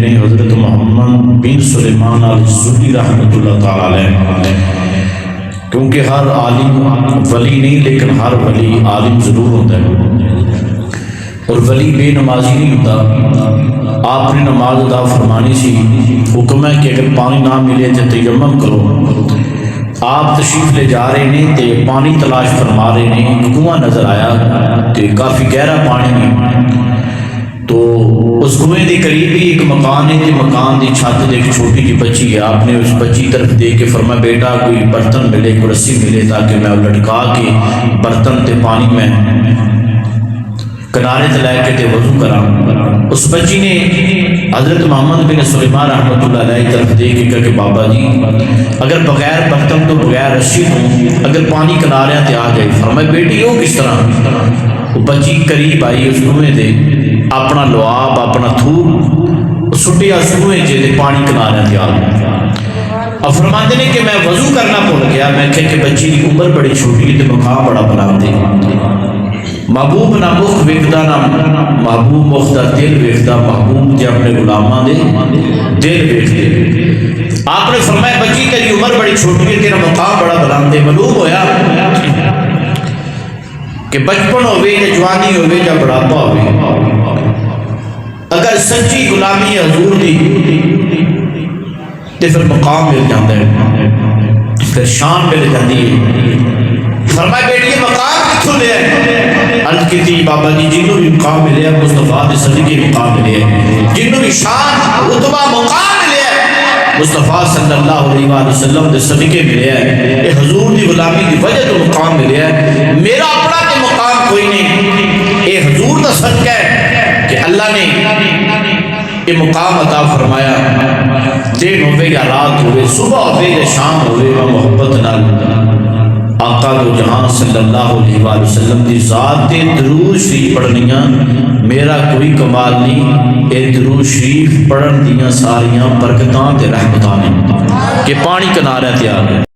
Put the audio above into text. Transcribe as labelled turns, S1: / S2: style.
S1: حضرت محمد بن سلیمان الزہری رحمۃ اللہ تعالی علیہ، کیونکہ ہر عالم ولی نہیں لیکن ہر ولی عالم ضرور ہوتا ہے، اور ولی بے نمازی نہیں ہوتا۔ آپ نے نماز ادا فرمانی سی، حکم ہے کہ اگر پانی نہ ملے تو تیمم کرو۔ آپ تشریف لے جا رہے ہیں تے پانی تلاش فرما رہے ہیں، ایک کنواں نظر آیا تے کافی گہرا پانی نہیں، تو اس کنویں کے قریب ہی ایک مکان ہے تے مکان دی چھت تے ایک چھوٹی جی بچی ہے۔ آپ نے اس بچی طرف دیکھ کے فرمایا بیٹا کوئی برتن ملے، کوئی رسی ملے تاکہ میں لٹکا کے برتن تے پانی میں کنارے تے لے کے تے وضو کراں۔ اس بچی نے حضرت محمد بن سلیمان رحمۃ اللہ علیہ طرف دیکھ کے کہا کہ بابا جی اگر بغیر برتن تو بغیر رسی تو اگر پانی کنارے تے آ جائے، فرمایا بیٹی وہ کس طرح؟ وہ بچی قریب آئی اس کنویں دے، اپنا لعاب اپنا تھوک سٹیا اس کنویں تے پانی کنارے تے آ گیا۔ اب فرماتے ہیں کہ میں وضو کرنا بھول گیا، میں کہ بچی کی عمر بڑی چھوٹی تے مقام بڑا بنا دے، محبوب نہ مخ ویکھدا نہ محبوب مخ دا دل ویکھدا، محبوب جے اپنے غلاماں دے دل ویکھدے۔ آپ نے فرمایا بچی تیری عمر بڑی چھوٹی ہے، تیرا مقام بڑا بلند ہے۔ معلوم ہویا کہ بچپن ہوئے یا جوانی ہوئے یا بڑھاپا ہوئے، اگر سچی غلامی حضور دی تے پھر مقام مل جاتا ہے، پھر شان مل جاتی ہے۔ فرمایا بیٹی یہ مقام کتوں لے ہے؟ عرض کی تھی بابا جی جنہوں بھی مقام ملے ہے مصطفیٰ دے صدقے مقام ملے ہے، جنہوں بھی شان رتبہ مقام ملے ہے مصطفیٰ صلی اللہ علیہ وآلہ وسلم دے صدقے ملے ہے، یہ حضور دی غلامی دی وجہ تو مقام ملے ہے۔ میرا اپنا تے مقام کوئی نہیں، یہ حضور دا صدقہ ہے کہ اللہ نے یہ مقام عطا فرمایا۔ دن ہوئے یا رات ہوئے، صبح ہوئے یا شام ہوئے، محبت نال آقا دو جہاں صلی اللہ علیہ وآلہ وسلم دی ذات درود شریف پڑھنیاں میرا کوئی کمال نہیں، اے درود شریف پڑھن دیاں ساریاں برکتاں تے رحمتاں نے کہ پانی کنارے تے آ گئے۔